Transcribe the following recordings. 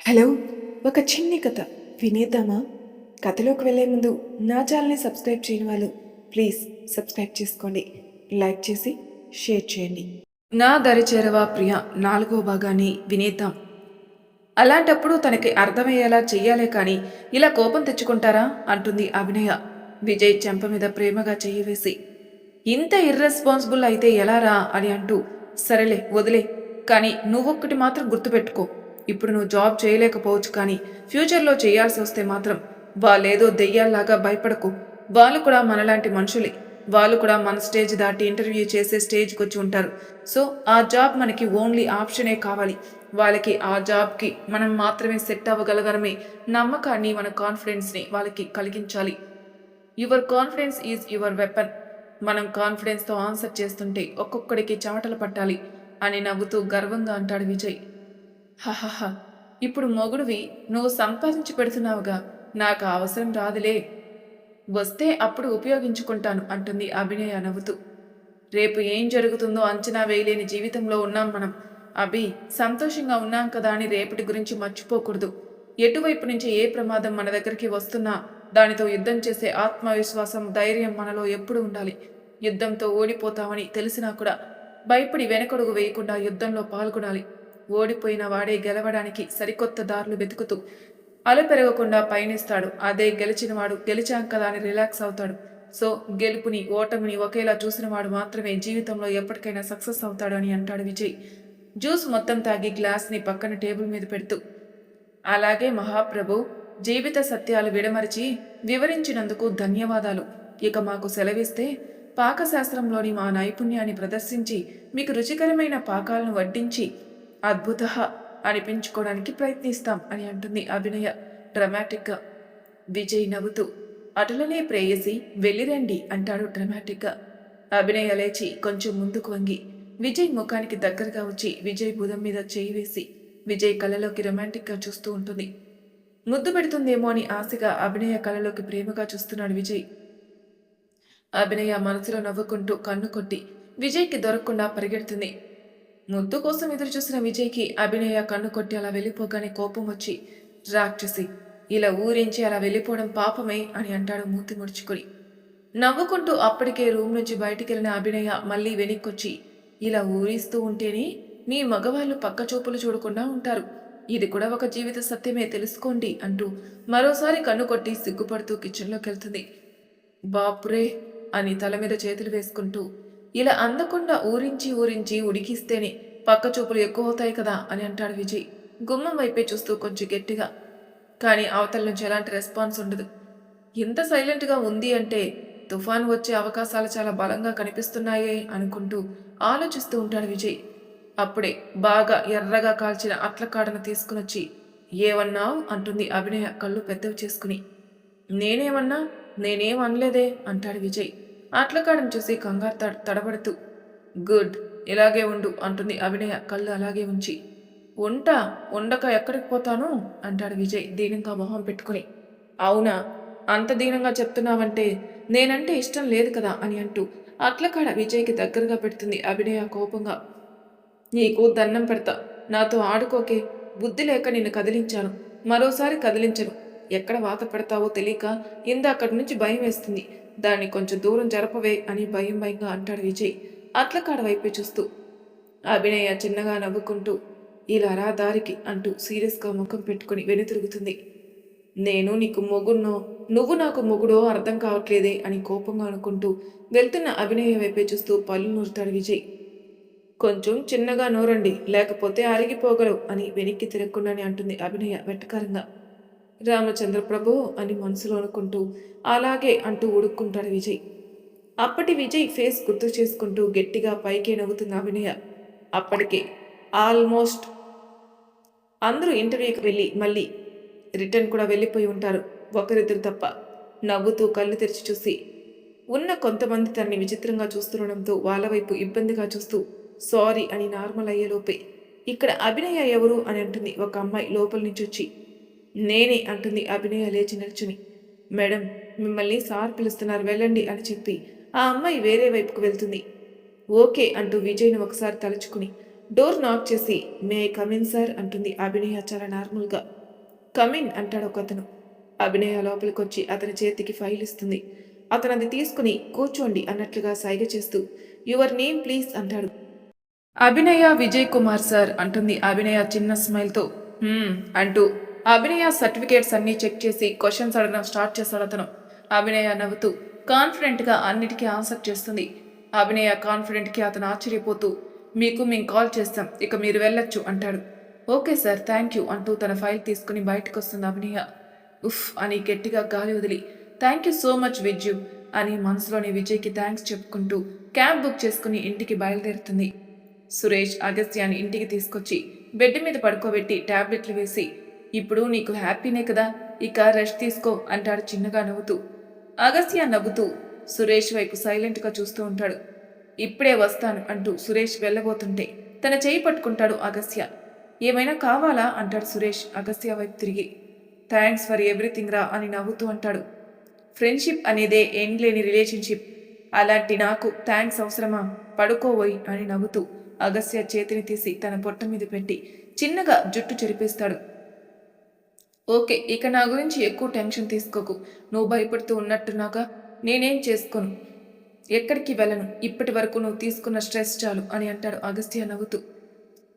Hello! ఒక చిన్ని కథ వినేద్దామా? కథలోకి వెళ్ళే ముందు నా ఛానల్‌ని సబ్స్క్రైబ్ చేయని వాళ్ళు ప్లీజ్ సబ్స్క్రైబ్ చేసుకోండి. లైక్ చేసి షేర్ చేయండి. నా దరి చేరవా ప్రియ 4వ భాగాన్ని వినేద్దాం. అలాంటప్పుడు తనకి అర్థమయ్యేలా చెయ్యాలే కానీ ఇలా కోపం తెచ్చుకుంటారా? అంటుంది అభినయ. విజయ్ చెంప మీద ప్రేమగా చెయ్యి వేసి. ఇంత ఇర్రెస్పాన్సిబుల్ అయితే ఎలారా అని అంటూ సరేలే వదిలే, కానీ నువ్వొక్కటి మాత్రం గుర్తుపెట్టుకో. ఇప్పుడు నువ్వు జాబ్ చేయలేకపోవచ్చు, కానీ ఫ్యూచర్లో చేయాల్సి వస్తే మాత్రం వాళ్ళేదో దెయ్యాల్లాగా భయపడకు. వాళ్ళు కూడా మనలాంటి మనుషులే. వాళ్ళు కూడా మన స్టేజ్ దాటి ఇంటర్వ్యూ చేసే స్టేజ్కి వచ్చి ఉంటారు. సో ఆ జాబ్ మనకి ఓన్లీ ఆప్షనే కావాలి. వాళ్ళకి ఆ జాబ్కి మనం మాత్రమే సెట్ అవ్వగలగరమే నమ్మకాన్ని, మన కాన్ఫిడెన్స్ని వాళ్ళకి కలిగించాలి. Your confidence is your weapon. మనం కాన్ఫిడెన్స్తో ఆన్సర్ చేస్తుంటే ఒక్కొక్కడికి చెమటలు పట్టాలి అని నవ్వుతూ గర్వంగా అంటాడు విజయ్. హహహ, ఇప్పుడు మొగుడివి నువ్వు సంపాదించి పెడుతున్నావుగా, నాకు అవసరం రాదులే, వస్తే అప్పుడు ఉపయోగించుకుంటాను అంటుంది అభినయ నవ్వుతూ. రేపు ఏం జరుగుతుందో అంచనా వేయలేని జీవితంలో ఉన్నాం మనం. అభి, సంతోషంగా ఉన్నాం కదా అని రేపటి గురించి మర్చిపోకూడదు. ఎటువైపు నుంచి ఏ ప్రమాదం మన దగ్గరికి వస్తున్నా దానితో యుద్ధం చేసే ఆత్మవిశ్వాసం, ధైర్యం మనలో ఎప్పుడు ఉండాలి. యుద్ధంతో ఓడిపోతామని తెలిసినా కూడా భయపడి వెనకడుగు వేయకుండా యుద్ధంలో పాల్గొనాలి. ఓడిపోయిన వాడే గెలవడానికి సరికొత్త దారులు వెతుకుతూ అలుపెరగకుండా పయనిస్తాడు. అదే గెలిచినవాడు గెలిచాం కదా అని రిలాక్స్ అవుతాడు. సో గెలుపుని ఓటమిని ఒకేలా చూసినవాడు మాత్రమే జీవితంలో ఎప్పటికైనా సక్సెస్ అవుతాడు అని అంటాడు విజయ్. జ్యూస్ మొత్తం తాగి గ్లాస్ని పక్కన టేబుల్ మీద పెడుతూ. అలాగే మహాప్రభు, జీవిత సత్యాలు విడమరిచి వివరించినందుకు ధన్యవాదాలు. ఇక మాకు సెలవిస్తే పాకశాస్త్రంలోని మా నైపుణ్యాన్ని ప్రదర్శించి మీకు రుచికరమైన పాకాలను వడ్డించి అద్భుత అనిపించుకోవడానికి ప్రయత్నిస్తాం అని అంటుంది అభినయ డ్రమాటిక్గా. విజయ్ నవ్వుతూ అటులనే ప్రేయసి వెళ్ళిరండి అంటాడు డ్రమాటిక్గా. అభినయ లేచి కొంచెం ముందుకు వంగి విజయ్ ముఖానికి దగ్గరగా వచ్చి విజయ్ భుజం మీద చేయి వేసి విజయ్ కళ్ళలోకి రొమాంటిక్గా చూస్తూ ఉంటుంది. ముద్దు పెడుతుందేమో అని ఆశగా అభినయ కళ్ళలోకి ప్రేమగా చూస్తున్నాడు విజయ్. అభినయ మనసులో నవ్వుకుంటూ కన్ను కొట్టి విజయ్కి దొరకకుండా పరిగెడుతుంది. ముద్దు కోసం ఎదురు చూసిన విజయ్కి అభినయ కన్ను కొట్టి అలా వెళ్ళిపోగానే కోపం వచ్చి, రాక్షసి, ఇలా ఊరించి అలా వెళ్ళిపోవడం పాపమే అని అంటాడు మూతి ముడుచుకొని. నవ్వుకుంటూ అప్పటికే రూమ్ నుంచి బయటికి వెళ్ళిన అభినయ మళ్ళీ వెనక్కొచ్చి, ఇలా ఊరిస్తూ ఉంటేనే మీ మగవాళ్ళు పక్క చూపులు చూడకుండా ఉంటారు. ఇది కూడా ఒక జీవిత సత్యమే, తెలుసుకోండి అంటూ మరోసారి కన్ను కొట్టి సిగ్గుపడుతూ కిచెన్లోకి వెళ్తుంది. బాపురే అని తల మీద చేతులు వేసుకుంటూ, ఇలా అందకుండా ఊరించి ఊరించి ఉడికిస్తేనే పక్క చూపులు ఎక్కువ అవుతాయి కదా అని అంటాడు విజయ్ గుమ్మం వైపే చూస్తూ కొంచెం గట్టిగా. కానీ అవతల నుంచి ఎలాంటి రెస్పాన్స్ ఉండదు. ఇంత సైలెంట్గా ఉంది అంటే తుఫాను వచ్చే అవకాశాలు చాలా బలంగా కనిపిస్తున్నాయే అనుకుంటూ ఆలోచిస్తూ ఉంటాడు విజయ్. అప్పుడే బాగా ఎర్రగా కాల్చిన అట్లకాడను తీసుకునొచ్చి, ఏమన్నావు అంటుంది అభినయ కళ్ళు పెద్దవి చేసుకుని. నేనేమన్నా, నేనేం అనలేదే అంటాడు విజయ్ అట్లకాడను చూసి కంగారు తడబడుతూ. గుడ్, ఇలాగే ఉండు అంటుంది అభినయ కళ్ళు అలాగే ఉంచి. ఉంటా, ఉండక ఎక్కడికి పోతాను అంటాడు విజయ్ దీనంగా మొహం పెట్టుకుని. అవునా, అంత దీనంగా చెప్తున్నావంటే నేనంటే ఇష్టం లేదు కదా అని అంటూ అట్లకాడ విజయ్కి దగ్గరగా పెడుతుంది అభినయ కోపంగా. నీకు దండం పెడతా, నాతో ఆడుకోకే, బుద్ధి లేక నిన్ను కదిలించాను, మరోసారి కదిలించను. ఎక్కడ వాత పెడతావో తెలియక ఇందాకటి నుంచి భయం వేస్తుంది, దాన్ని కొంచెం దూరం జరపవే అని భయం భయంగా అంటాడు విజయ్ అట్లకాడ వైపే చూస్తూ. అభినయ చిన్నగా నవ్వుకుంటూ ఇలా రా దారికి అంటూ సీరియస్గా ముఖం పెట్టుకుని వెనుతిరుగుతుంది. నేను నీకు మొగుడ్నో, నువ్వు నాకు మొగుడో అర్థం కావట్లేదే అని కోపంగా అనుకుంటూ వెళ్తున్న అభినయ వైపే చూస్తూ పళ్ళు నూరుతాడు విజయ్. కొంచెం చిన్నగా నోరండి, లేకపోతే అరిగిపోగలవు అని వెనక్కి తిరగకుండానే అంటుంది అభినయ వెటకారంగా. రామచంద్ర ప్రభు అని మనసులో అనుకుంటూ అలాగే అంటూ ఉడుక్కుంటాడు విజయ్. అప్పటి విజయ్ ఫేస్ గుర్తు చేసుకుంటూ గట్టిగా పైకే నవ్వుతున్న అభినయ. అప్పటికే ఆల్మోస్ట్ అందరూ ఇంటర్వ్యూకి వెళ్ళి మళ్ళీ రిటర్న్ కూడా వెళ్ళిపోయి ఉంటారు, ఒకరిద్దరు తప్ప. నవ్వుతూ కళ్ళు తెరిచి చూసి ఉన్న కొంతమంది తనని విచిత్రంగా చూస్తుండడంతో వాళ్ళ వైపు ఇబ్బందిగా చూస్తూ సారీ అని నార్మల్ అయ్యేలోపే ఇక్కడ అభినయ ఎవరు అని అంటుంది ఒక అమ్మాయి లోపల నుంచి వచ్చి. నేనే అంటుంది అభినయ లేచి నిల్చుని. మేడం, మిమ్మల్ని సార్ పిలుస్తున్నారు, వెళ్ళండి అని చెప్పి ఆ అమ్మాయి వేరే వైపుకు వెళ్తుంది. ఓకే అంటూ విజయ్ను ఒకసారి తలుచుకుని డోర్ నాక్ చేసి మే కమిన్ సార్ అంటుంది అభినయ చాలా నార్మల్గా. కమిన్ అంటాడు ఒకతను. అభినయ లోపలికొచ్చి అతని చేతికి ఫైల్ ఇస్తుంది. అతను అది తీసుకుని కూర్చోండి అన్నట్లుగా సైగ చేస్తూ యువర్ నేమ్ ప్లీజ్ అంటాడు. అభినయ విజయ్ కుమార్ సార్ అంటుంది అభినయ చిన్న స్మైల్తో. అంటూ అభినయ సర్టిఫికేట్స్ అన్నీ చెక్ చేసి క్వశ్చన్స్ అడగడం స్టార్ట్ చేస్తాడు అతను. అభినయ నవ్వుతూ కాన్ఫిడెంట్గా అన్నిటికీ ఆన్సర్ చేస్తుంది. అభినయ కాన్ఫిడెంట్కి అతను ఆశ్చర్యపోతూ మీకు మేము కాల్ చేస్తాం, ఇక మీరు వెళ్ళొచ్చు అంటాడు. ఓకే సార్, థ్యాంక్ యూ అంటూ తన ఫైల్ తీసుకుని బయటకు వస్తుంది అభినయ. ఉఫ్ అని గట్టిగా గాలి వదిలి thank you so much Vizzy అని మనసులోని విజయ్కి థ్యాంక్స్ చెప్పుకుంటూ క్యాబ్ బుక్ చేసుకుని ఇంటికి బయలుదేరుతుంది. సురేష్ అగస్త్యాన్ని ఇంటికి తీసుకొచ్చి బెడ్ మీద పడుకోబెట్టి టాబ్లెట్లు వేసి ఇప్పుడు నీకు హ్యాపీనే కదా, ఇక రెస్ట్ తీసుకో అంటాడు చిన్నగా నవ్వుతూ. అగస్త్య నవ్వుతూ సురేష్ వైపు సైలెంట్గా చూస్తూ ఉంటాడు. ఇప్పుడే వస్తాను అంటూ సురేష్ వెళ్ళబోతుంటే తన చేయి పట్టుకుంటాడు అగస్త్య. ఏమైనా కావాలా అంటాడు సురేష్ అగస్త్య వైపు తిరిగి. థ్యాంక్స్ ఫర్ ఎవ్రీథింగ్ రా అని నవ్వుతూ అంటాడు. ఫ్రెండ్షిప్ అనేదే ఎండ్ లేని రిలేషన్షిప్, అలాంటి నాకు థ్యాంక్స్ అవసరమా, పడుకోబోయి అని నవ్వుతూ అగస్త్య చేతిని తీసి తన పొట్ట మీద పెట్టి చిన్నగా జుట్టు చెరిపేస్తాడు. ఓకే, ఇక నా గురించి ఎక్కువ టెన్షన్ తీసుకోకు, నువ్వు భయపడుతూ ఉన్నట్టున్నాగా, నేనేం చేసుకోను, ఎక్కడికి వెళ్ళను, ఇప్పటి వరకు నువ్వు తీసుకున్న స్ట్రెస్ చాలు అని అంటాడు అగస్త్య నవ్వుతూ.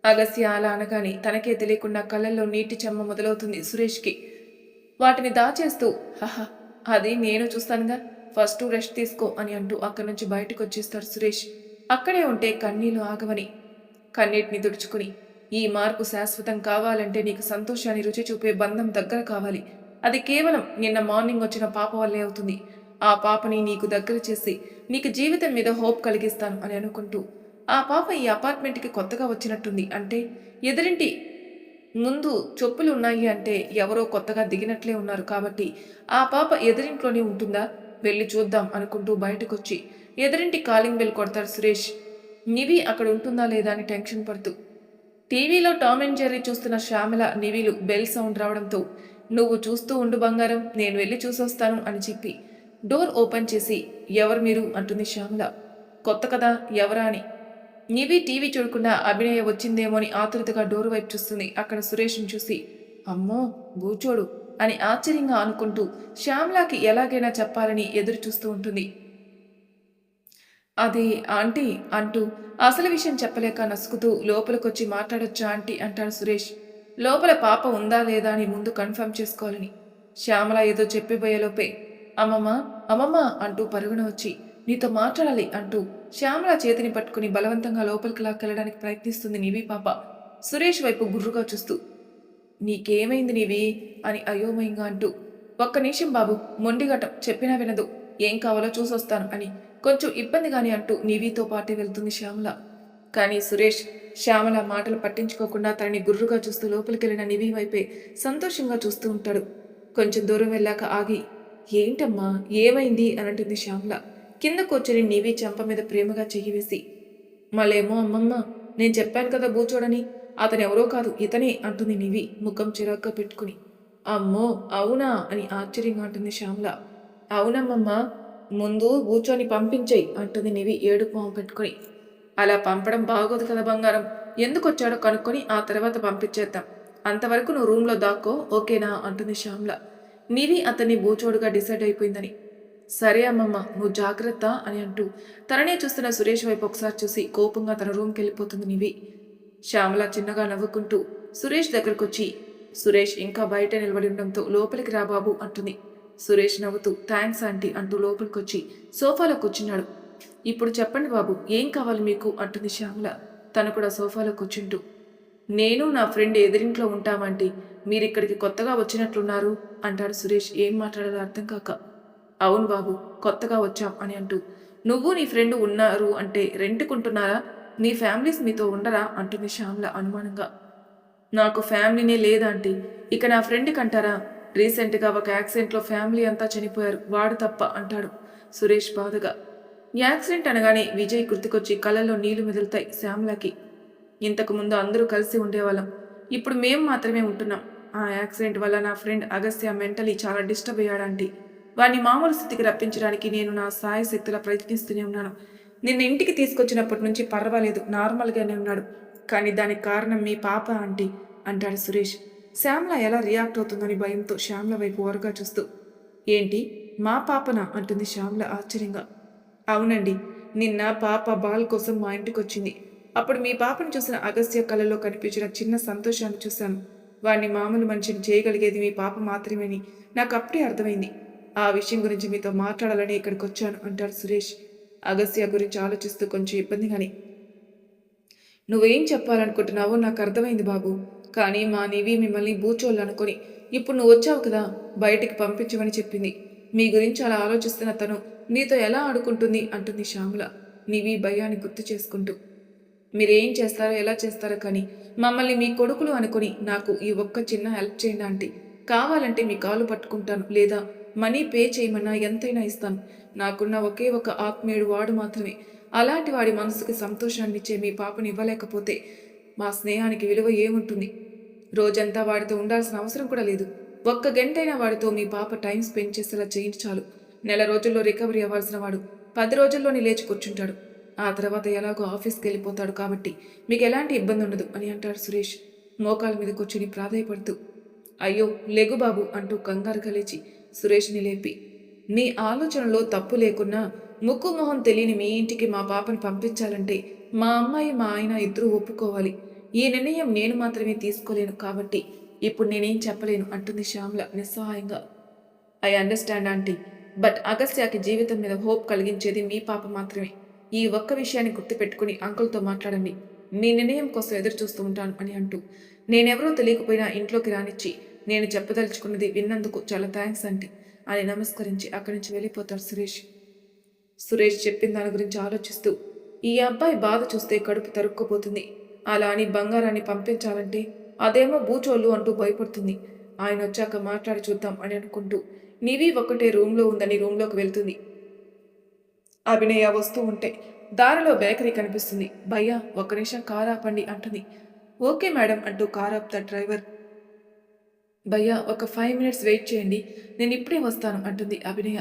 అగస్త్య అలా అనగానే తనకే తెలియకుండా కళ్ళల్లో నీటి చెమ్మ మొదలవుతుంది సురేష్కి. వాటిని దాచేస్తూ హహ అది నేను చూస్తానుగా, ఫస్ట్ రెస్ట్ తీసుకో అని అంటూ అక్కడి నుంచి బయటకు వచ్చేస్తాడు సురేష్. అక్కడే ఉంటే కన్నీళ్లు ఆగవని కన్నీటిని తుడుచుకుని ఈ మార్పు శాశ్వతం కావాలంటే నీకు సంతోషాన్ని రుచి చూపే బంధం దగ్గర కావాలి, అది కేవలం నిన్న మార్నింగ్ వచ్చిన పాప వల్లే అవుతుంది, ఆ పాపని నీకు దగ్గర చేసి నీకు జీవితం మీద హోప్ కలిగిస్తాను అని అనుకుంటూ ఆ పాప ఈ అపార్ట్మెంట్కి కొత్తగా వచ్చినట్టుంది, అంటే ఎదురింటి ముందు చెప్పులు ఉన్నాయి అంటే ఎవరో కొత్తగా దిగినట్లే ఉన్నారు, కాబట్టి ఆ పాప ఎదురింట్లోనే ఉంటుందా, వెళ్ళి చూద్దాం అనుకుంటూ బయటకొచ్చి ఎదురింటి కాలింగ్ బెల్ కొడతాడు సురేష్. నివి అక్కడ ఉంటుందా లేదా అని టెన్షన్ పడుతూ. టీవీలో టామ్ అండ్ జెర్రీ చూస్తున్న శ్యామల నివిలు బెల్ సౌండ్ రావడంతో నువ్వు చూస్తూ ఉండు బంగారం, నేను వెళ్ళి చూసొస్తాను అని చెప్పి డోర్ ఓపెన్ చేసి ఎవరు మీరు అంటుంది శ్యామల. కొత్త కదా ఎవరా అని. నివి టీవీ చూడకుండా అభినయ వచ్చిందేమో అని ఆతృతగా డోర్ వైపు చూస్తుంది. అక్కడ సురేష్ని చూసి అమ్మో బూచోడు అని ఆశ్చర్యంగా అనుకుంటూ శ్యామలాకి ఎలాగైనా చెప్పాలని ఎదురు చూస్తూ ఉంటుంది. అది ఆంటీ అంటూ అసలు విషయం చెప్పలేక నసుకుతూ లోపలికొచ్చి మాట్లాడొచ్చా ఆంటీ అంటాడు సురేష్. లోపల పాప ఉందా లేదా అని ముందు కన్ఫర్మ్ చేసుకోవాలని. శ్యామల ఏదో చెప్పిపోయేలోపే అమ్మమ్మ అమ్మమ్మ అంటూ పరుగున వచ్చి నీతో మాట్లాడాలి అంటూ శ్యామల చేతిని పట్టుకుని బలవంతంగా లోపలికి లాక్కెళ్ళడానికి ప్రయత్నిస్తుంది నివి పాప. సురేష్ వైపు గుర్రుగా చూస్తూ నీకేమైంది నివి అని అయోమయంగా అంటూ ఒక్క నిమిషం బాబు, మొండిగటం చెప్పినా వినదు, ఏం కావాలో చూసొస్తాను అని కొంచెం ఇబ్బందిగాని అంటూ నివితో పాటే వెళ్తుంది శ్యామల. కానీ సురేష్ శ్యామల మాటలు పట్టించుకోకుండా తనని గుర్రుగా చూస్తూ లోపలికి వెళ్ళిన నివి వైపే సంతోషంగా చూస్తూ ఉంటాడు. కొంచెం దూరం వెళ్ళాక ఆగి ఏంటమ్మా ఏమైంది అని అంటుంది శ్యామల. కింద కూర్చొని నివి చెంప మీద ప్రేమగా చెయ్యి వేసి మళ్ళేమో అమ్మమ్మ నేను చెప్పాను కదా బూచోడని, అతను ఎవరో కాదు ఇతనే అంటుంది నివి ముఖం చిరాగ్గా పెట్టుకుని. అమ్మో అవునా అని ఆశ్చర్యంగా అంటుంది శ్యామల. అవునమ్మమ్మ, ముందు బూచోని పంపించేయి అంటుంది నివి ఏడుపు మొహం పెట్టుకుని. అలా పంపడం బాగోదు కదా బంగారం, ఎందుకు వచ్చాడో కనుక్కొని ఆ తర్వాత పంపించేద్దాం, అంతవరకు నువ్వు రూమ్లో దాక్కో ఓకేనా అంటుంది శ్యామల. నివి అతన్ని బూచోడుగా డిసైడ్ అయిపోయిందని. సరే అమ్మమ్మ నువ్వు జాగ్రత్త అని అంటూ తననే చూస్తున్న సురేష్ వైపు ఒకసారి చూసి కోపంగా తన రూమ్కి వెళ్ళిపోతుంది నివి. శ్యామల చిన్నగా నవ్వుకుంటూ సురేష్ దగ్గరకొచ్చి సురేష్ ఇంకా బయట నిలబడి ఉండడంతో లోపలికి రా బాబు అంటుంది. సురేష్ నవ్వుతూ థ్యాంక్స్ ఆంటీ అంటూ లోపలికొచ్చి సోఫాలో కూర్చున్నాడు. ఇప్పుడు చెప్పండి బాబు ఏం కావాలి మీకు అంటుంది శ్యామల తను కూడా సోఫాలో కూర్చుంటూ. నేను నా ఫ్రెండ్ ఎదురింట్లో ఉంటామంటే మీరిక్కడికి కొత్తగా వచ్చినట్లున్నారు అంటాడు సురేష్ ఏం మాట్లాడాలో అర్థం కాక. అవును బాబు కొత్తగా వచ్చాం అని అంటూ. నువ్వు నీ ఫ్రెండ్ ఉన్నారు అంటే రెంట్కుంటున్నారా, నీ ఫ్యామిలీస్ మీతో ఉండరా అంటుంది శ్యామల అనుమానంగా. నాకు ఫ్యామిలీనే లేదాంటీ, ఇక నా ఫ్రెండ్కి అంటారా, రీసెంట్గా ఒక యాక్సిడెంట్లో ఫ్యామిలీ అంతా చనిపోయారు వాడు తప్ప అంటాడు సురేష్ బాధగా. యాక్సిడెంట్ అనగానే విజయ్ గుర్తుకొచ్చి కళ్ళల్లో నీళ్లు మెదులుతాయి శ్యామలకి. ఇంతకుముందు అందరూ కలిసి ఉండేవాళ్ళం, ఇప్పుడు మేము మాత్రమే ఉంటున్నాం, ఆ యాక్సిడెంట్ వల్ల నా ఫ్రెండ్ అగస్త్య మెంటలీ చాలా డిస్టర్బ్ అయ్యాడంటీ, వాడిని మామూలు స్థితికి రప్పించడానికి నేను నా సాయశక్తులా ప్రయత్నిస్తూనే ఉన్నాను. నిన్న ఇంటికి తీసుకొచ్చినప్పటి నుంచి పర్వాలేదు నార్మల్గానే ఉన్నాడు, కానీ దానికి కారణం మీ పాప ఆంటీ అంటాడు సురేష్. శ్యామల ఎలా రియాక్ట్ అవుతుందని భయంతో శ్యామల వైపు ఓరగా చూస్తూ, ఏంటి మా పాపనా అంటుంది శ్యామల ఆశ్చర్యంగా. అవునండి, నిన్న పాప బాల్ కోసం మా ఇంటికి వచ్చింది. అప్పుడు మీ పాపను చూసిన అగస్త్య కళ్ళలో కనిపించిన చిన్న సంతోషాన్ని చూశాను. వాడిని మామూలు మనిషిని చేయగలిగేది మీ పాప మాత్రమేని నాకు అప్పుడే అర్థమైంది. ఆ విషయం గురించి మీతో మాట్లాడాలని ఇక్కడికి వచ్చాను అంటాడు సురేష్. అగస్త్య గురించి ఆలోచిస్తూ కొంచెం ఇబ్బందిగాని, నువ్వేం చెప్పాలనుకుంటున్నావో నాకు అర్థమైంది బాబు. కానీ మా నివి మిమ్మల్ని బూచోళ్ళు అనుకొని ఇప్పుడు నువ్వు వచ్చావు కదా, బయటికి పంపించమని చెప్పింది. మీ గురించి అలా ఆలోచిస్తున్న తను నీతో ఎలా ఆడుకుంటుంది అంటుంది శ్యామల నివి భయాన్ని గుర్తు చేసుకుంటూ. మీరేం చేస్తారో ఎలా చేస్తారో కానీ మమ్మల్ని మీ కొడుకులు అనుకుని నాకు ఈ ఒక్క చిన్న హెల్ప్ చేయండి ఆంటీ. కావాలంటే మీ కాలు పట్టుకుంటాను, లేదా మనీ పే చేయమన్నా ఎంతైనా ఇస్తాను. నాకున్న ఒకే ఒక ఆత్మీయుడు వాడు మాత్రమే. అలాంటి వాడి మనసుకి సంతోషాన్నిచ్చే మీ పాపని ఇవ్వలేకపోతే మా స్నేహానికి విలువ ఏముంటుంది? రోజంతా వాడితో ఉండాల్సిన అవసరం కూడా లేదు. ఒక్క గంటైనా వాడితో మీ పాప టైం స్పెండ్ చేసేలా చేయించి చాలు. నెల రోజుల్లో రికవరీ అవ్వాల్సిన వాడు 10 రోజుల్లోనే లేచి కూర్చుంటాడు. ఆ తర్వాత ఎలాగో ఆఫీస్కి వెళ్ళిపోతాడు కాబట్టి మీకు ఎలాంటి ఇబ్బంది ఉండదు అని అంటాడు సురేష్ మోకాల మీద కూర్చుని ప్రాధాయపడుతూ. అయ్యో లెగు బాబు అంటూ కంగారుగా లేచి సురేష్ని లేపి, నీ ఆలోచనలో తప్పు లేకున్నా ముక్కు మొహం తెలియని మీ ఇంటికి మా పాపను పంపించాలంటే మా అమ్మాయి మా ఆయన ఇద్దరూ ఒప్పుకోవాలి. ఈ నిర్ణయం నేను మాత్రమే తీసుకోలేను కాబట్టి ఇప్పుడు నేనేం చెప్పలేను అంటుంది శ్యామల నిస్సహాయంగా. ఐ అండర్స్టాండ్ ఆంటీ, బట్ అగస్త్యాకి జీవితం మీద హోప్ కలిగించేది మీ పాప మాత్రమే. ఈ ఒక్క విషయాన్ని గుర్తుపెట్టుకుని అంకుల్తో మాట్లాడండి. మీ నిర్ణయం కోసం ఎదురు చూస్తూ ఉంటాను అని అంటూ, నేనెవరో తెలియకపోయినా ఇంట్లోకి రానిచ్చి నేను చెప్పదలుచుకున్నది విన్నందుకు చాలా థ్యాంక్స్ ఆంటీ అని నమస్కరించి అక్కడి నుంచి వెళ్ళిపోతాడు సురేష్. సురేష్ చెప్పిన దాని గురించి ఆలోచిస్తూ, ఈ అబ్బాయి బాధ చూస్తే కడుపు తరుక్కుపోతుంది. అలా అని బంగారాన్ని పంపించాలంటే అదేమో బూచోళ్ళు అంటూ భయపడుతుంది. ఆయన వచ్చాక మాట్లాడి చూద్దాం అని అనుకుంటూ నివి ఒక్కటే రూమ్లో ఉందని రూమ్లోకి వెళ్తుంది. అభినయ వస్తూ ఉంటే దారిలో బేకరీ కనిపిస్తుంది. భయ్యా ఒక్క నిమిషం కార్ ఆపండి అంటుంది. ఓకే మేడం అంటూ కార్ ఆపుతాడు డ్రైవర్. భయ్యా ఒక 5 మినిట్స్ వెయిట్ చేయండి, నేను ఇప్పుడే వస్తాను అంటుంది అభినయ.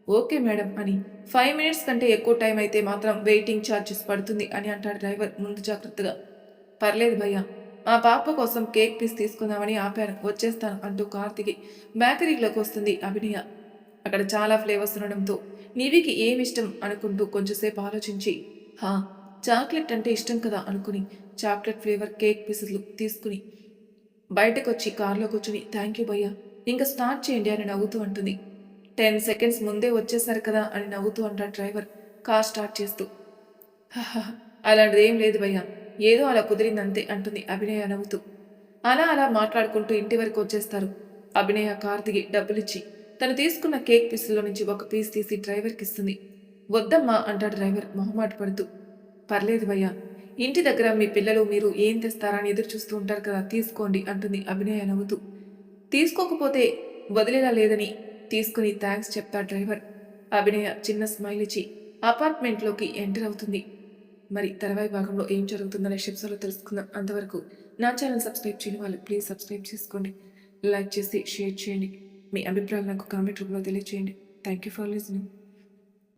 ఓకే మేడం అని 5 మినిట్స్ కంటే ఎక్కువ టైం అయితే మాత్రం వెయిటింగ్ ఛార్జెస్ పడుతుంది అని అంటాడు డ్రైవర్ ముందు జాగ్రత్తగా. పర్లేదు భయ్యా, మా పాప కోసం కేక్ పీస్ తీసుకుందామని ఆపాను, వచ్చేస్తాను అంటూ కార్ దిగి బేకరీలోకి వస్తుంది అభినయ. అక్కడ చాలా ఫ్లేవర్స్ ఉండడంతో నివికి ఏమిష్టం అనుకుంటూ కొంచెంసేపు ఆలోచించి, హా చాక్లెట్ అంటే ఇష్టం కదా అనుకుని చాక్లెట్ ఫ్లేవర్ కేక్ పీసులు తీసుకుని బయటకు వచ్చి కార్లో కూర్చుని థ్యాంక్ యూ భయ్యా, ఇంకా స్టార్ట్ చేయండి అని నవ్వుతూ అంటుంది. 10 సెకండ్స్ ముందే వచ్చేసారు కదా అని నవ్వుతూ అంటాడు డ్రైవర్ కార్ స్టార్ట్ చేస్తూ. అలాంటిది ఏం లేదు భయ్యా, ఏదో అలా కుదిరిందంతే అంటుంది అభినయ నవ్వుతూ. అలా మాట్లాడుకుంటూ ఇంటి వరకు వచ్చేస్తారు. అభినయ కార్ దిగి డబ్బులిచ్చి తను తీసుకున్న కేక్ పీసుల్లో నుంచి ఒక పీస్ తీసి డ్రైవర్కి ఇస్తుంది. వద్దమ్మా అంటాడు డ్రైవర్ మొహమాట పడుతూ. పర్లేదు భయ్యా, ఇంటి దగ్గర మీ పిల్లలు మీరు ఏం తెస్తారా అని ఎదురు చూస్తూ ఉంటారు కదా, తీసుకోండి అంటుంది అభినయ నవ్వుతూ. తీసుకోకపోతే వదిలేలా లేదని తీసుకుని థ్యాంక్స్ చెప్తాడు డ్రైవర్. అభినయ చిన్న స్మైల్ ఇచ్చి అపార్ట్మెంట్లోకి ఎంటర్ అవుతుంది. మరి తర్వాయి భాగంలో ఏం జరుగుతుందనే షిప్స్లో తెలుసుకుందాం. అంతవరకు నా ఛానల్ సబ్స్క్రైబ్ చేయని వాళ్ళు ప్లీజ్ సబ్స్క్రైబ్ చేసుకోండి, లైక్ చేసి షేర్ చేయండి. మీ అభిప్రాయాలు నాకు కామెంట్ రూపంలో తెలియజేయండి. Thank you for listening.